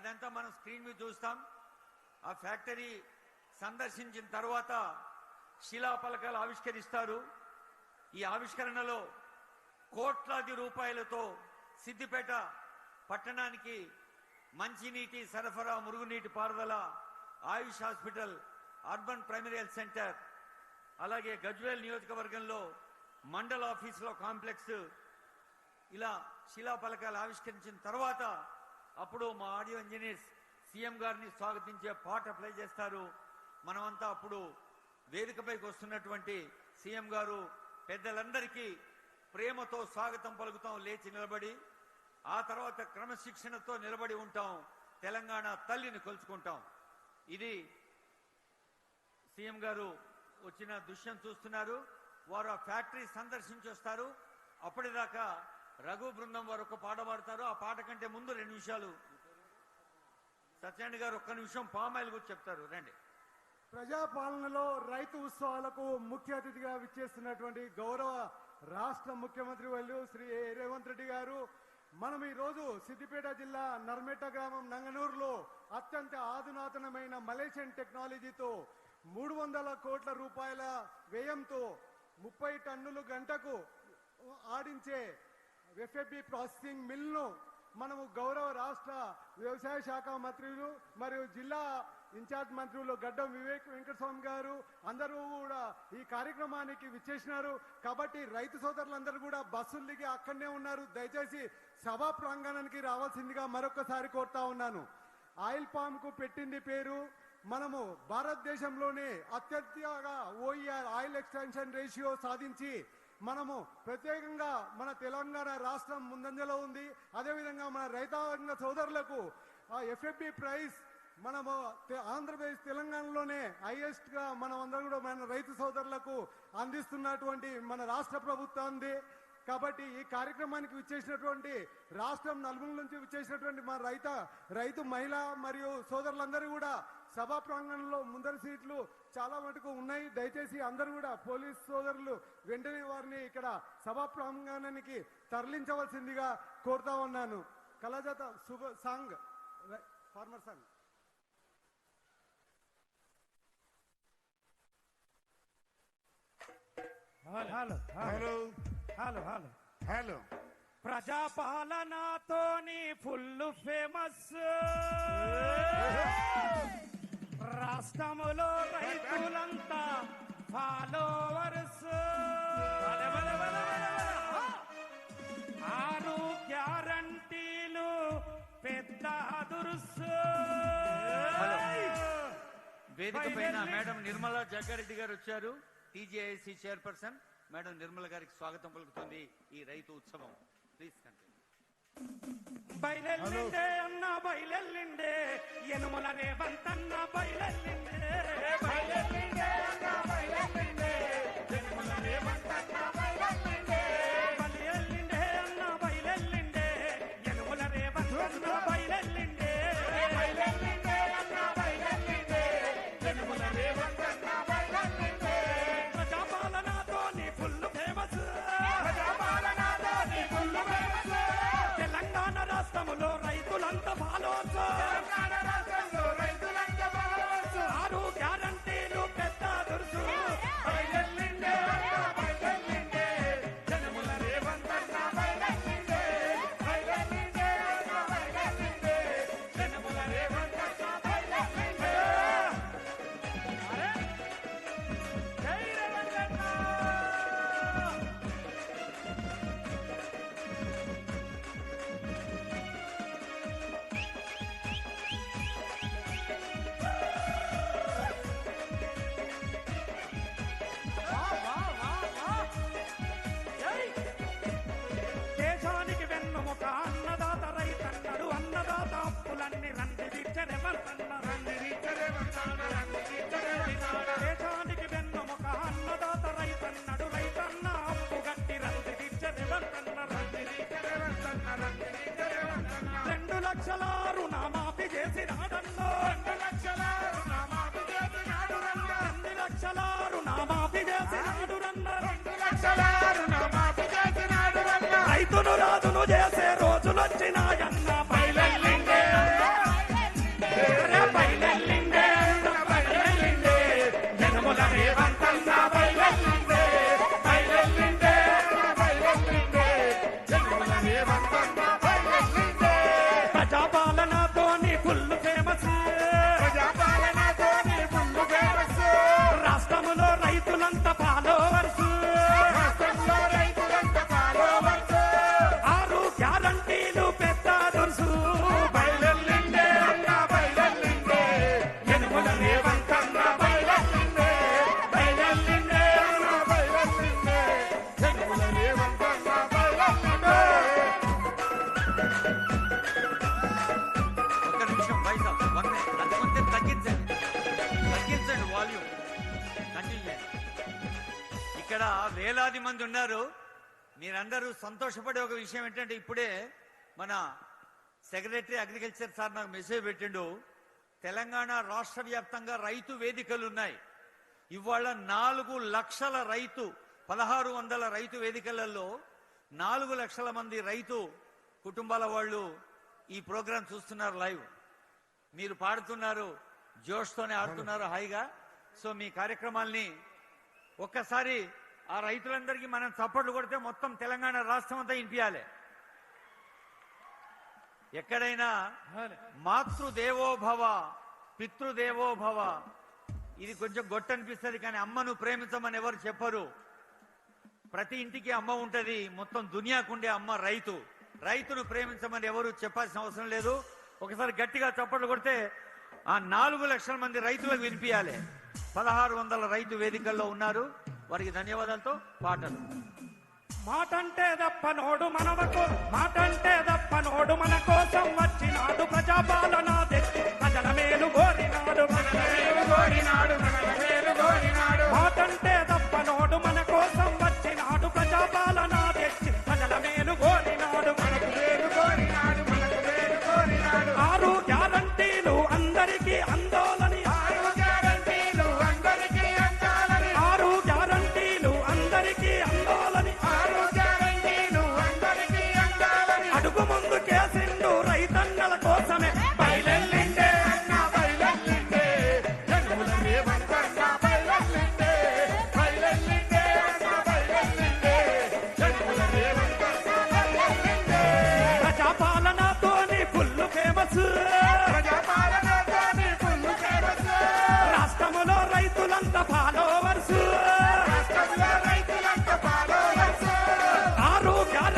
అదంతా మనం స్క్రీన్ మీద చూస్తాం. ఆ ఫ్యాక్టరీ సందర్శించిన తర్వాత శిలాఫలకాలు ఆవిష్కరిస్తారు. ఈ ఆవిష్కరణలో కోట్లాది రూపాయలతో సిద్దిపేట పట్టణానికి మంచినీటి సరఫరా, మురుగునీటి పారుదల, Ayush hospital, urban primary health centre, అలాగే గజ్వేల్ నియోజకవర్గంలో మండల ఆఫీసులో కాంప్లెక్స్, ఇలా శిలాఫలకాలు ఆవిష్కరించిన తర్వాత అప్పుడు మా ఆడియో ఇంజనీర్స్ సీఎం గారిని స్వాగతించే పాట ప్లే చేస్తారు. మనమంతా అప్పుడు వేదికపైకి వస్తున్నటువంటి సీఎం గారు పెద్దలందరికీ ప్రేమతో స్వాగతం పలుకుతాం లేచి నిలబడి. ఆ తర్వాత క్రమశిక్షణతో నిలబడి ఉంటాం, తెలంగాణ తల్లిని కొలుచుకుంటాం. ఇది సీఎం గారు వచ్చిన దృశ్యం చూస్తున్నారు. వారు ఆ ఫ్యాక్టరీ సందర్శించి వస్తారు. అప్పటిదాకా రఘు బృందం వారు ఒక పాట పాడతారు. ఆ పాట కంటే ముందు 2 నిమిషాలు సత్యనారాయణ గారు ఒక్క నిమిషం పామాయిల్ గురించి చెప్తారు. రండి. ప్రజాపాలనలో రైతు ఉత్సవాలకు ముఖ్య అతిథిగా విచ్చేస్తున్నటువంటి గౌరవ రాష్ట్ర ముఖ్యమంత్రి వర్యులు శ్రీ రేవంత్ రెడ్డి గారు, మనం ఈరోజు సిద్దిపేట జిల్లా నర్మేట గ్రామం నంగనూరులో అత్యంత ఆధునాతనమైన మలేషియన్ టెక్నాలజీతో 300 కోట్ల రూపాయల వ్యయంతో 30 టన్నులు గంటకు ఆడించే ఎఫ్ఎఫ్బి ప్రాసెసింగ్ మిల్ను మనము గౌరవ రాష్ట్ర వ్యవసాయ శాఖ మంత్రులు మరియు జిల్లా ఇన్ఛార్జ్ మంత్రులు గడ్డం వివేక్ వెంకటస్వామి గారు అందరూ కూడా ఈ కార్యక్రమానికి విచ్చేసినారు. కాబట్టి రైతు సోదరులందరూ కూడా బస్సులు దిగి అక్కడనే ఉన్నారు. దయచేసి సభా ప్రాంగణానికి రావాల్సిందిగా మరొకసారి కోరుతా ఉన్నాను. ఆయిల్ పామ్ కు పెట్టింది పేరు. మనము భారతదేశంలోనే అత్యధికంగా ఓఈఆర్ ఆయిల్ ఎక్స్టెన్షన్ రేషియో సాధించి మనము ప్రత్యేకంగా మన తెలంగాణ రాష్ట్రం ముందంజలో ఉంది. అదేవిధంగా మన రైతాంగ సోదరులకు ఆ ఎఫ్ఎఫ్బి ప్రైస్ మనము ఆంధ్రప్రదేశ్ తెలంగాణలోనే హైయెస్ట్ గా మనం అందరూ కూడా మన రైతు సోదరులకు అందిస్తున్నటువంటి మన రాష్ట్ర ప్రభుత్వాన్ని. కాబట్టి ఈ కార్యక్రమానికి విచ్చేసినటువంటి రాష్ట్రం నలుమూల నుంచి విచ్చేసినటువంటి మా రైతు మహిళ మరియు సోదరులందరూ కూడా సభా ప్రాంగణంలో ముందరి సీట్లు చాలా మటుకు ఉన్నాయి. దయచేసి అందరూ కూడా పోలీస్ సోదరులు వెంటనే వారిని ఇక్కడ సభా ప్రాంగణానికి తరలించవలసిందిగా కోరుతా ఉన్నాను. కళాజాత Shubha song, farmer song. Hello hello hello hello hello ప్రజాపాలనతోని ఫుల్ ఫేమస్ రాష్ట్రములో రైతులంతా ఫాలోవర్స్ 6 గ్యారంటీలు పెద్ద దురుసు. వేదిక పైన మేడం నిర్మలా జగ్గారెడ్డి గారు వచ్చారు. టీజేఐసి చైర్పర్సన్ మేడం నిర్మల గారికి స్వాగతం పలుకుతుంది ఈ రైతు ఉత్సవం. Please continue. బయలెల్లిండే అన్న బయలెల్లిండే యనుమల రేవంత్ అన్న బయలెల్లిండే బయలెల్లిండే అన్న బయలెల్లిండే యనుమల రేవంత్ అన్న బయలెల్లిండే బయలెల్లిండే అన్న బయలెల్లిండే యనుమల రేవంత్ అన్న బయలెల్లిండే బయలెల్లిండే అన్న బయలెల్లిండే యనుమల రేవంత్ అన్న బయలెల్లిండే. ప్రజాపాలనతోని ఫుల్ ఫేమస్, ప్రజాపాలనతోని ఫుల్ ఫేమస్. తెలంగాణ రాష్ట్రములో రైతులంతా ఫాలోవర్స్, తెలంగాణ రాష్ట్రంలో రైతులంతా ఫాలోవర్స్. 6 గ్యారంటీలు పెద్ద దురుసు. బయలెల్లిండే అన్న బయలెల్లిండే జనముల రేవంత్ అన్న బయలెల్లిండే బయలెల్లిండే అన్న బయలెల్లిండే జనముల రేవంత్ అన్న బయలెల్లిండే. అరే జై రేవంత్ అన్న. దేశానికి వెన్నుముక అన్నదాత రైతన్నడు, అన్నదాత అప్పులన్నీ రంది తీర్చరేవంతన్న రంది తీర్చరేవంతన్న రంది తీర్చరేవంతన్న. దేశానికి వెన్నుముక అన్నదాత రైతన్నడు, రైతన్న అప్పు గట్టి రంది తీర్చరేవంతన్న రంది తీర్చరేవంతన్న రంది తీర్చరేవంతన్న. 2 లక్షల రుణమాఫీ చేసినాడన్నో, 2 లక్షల రుణమాఫీ చేసినాడు రన్న, 2 లక్షల రుణమాఫీ చేసినాడు రన్న, 2 లక్షల రుణమాఫీ చేసినాడు రన్న. రైతును రాజును చేసే రోజులొచ్చినాయన్న బయలెల్లిండే అన్న కంటిన్యూ చేయండి. ఇక్కడ వేలాది మంది ఉన్నారు. మీరందరూ సంతోషపడే ఒక విషయం ఏంటంటే ఇప్పుడే మన సెక్రటరీ అగ్రికల్చర్ సార్ నాకు మెసేజ్ పెట్టిండు. తెలంగాణ రాష్ట్ర వ్యాప్తంగా రైతు వేదికలు ఉన్నాయి. ఇవాళ 4 లక్షల 1600 రైతు వేదికలలో 4 లక్షల మంది రైతు కుటుంబాల వాళ్ళు ఈ ప్రోగ్రాం చూస్తున్నారు లైవ్. మీరు పాడుతున్నారు, జోష్తోనే ఆడుతున్నారు హాయిగా. సో మీ కార్యక్రమాల్ని ఒక్కసారి ఆ రైతులందరికీ మనం చప్పట్లు కొడితే మొత్తం తెలంగాణ రాష్ట్రం అంతా వినిపించాలి. ఎక్కడైనా మాతృదేవోభవ పితృదేవోభవ ఇది కొంచెం గొట్టనిపిస్తుంది, కానీ అమ్మను ప్రేమించమని ఎవరు చెప్పరు. ప్రతి ఇంటికి అమ్మ ఉంటది. మొత్తం దునియాకుండే అమ్మ రైతు. రైతును ప్రేమించమని ఎవరు చెప్పాల్సిన అవసరం లేదు. ఒకసారి గట్టిగా చప్పట్లు కొడితే ఆ 4 లక్షల మంది రైతులకు వినిపించాలి. 1600 రైతు వేదికల్లో ఉన్నారు. వారికి ధన్యవాదాలతో పాటలు. మాటంటే దప్పనోడు మనవకు, మాటంటే దప్పనోడు మన కోసం వచ్చినాడు. ప్రజాపాలన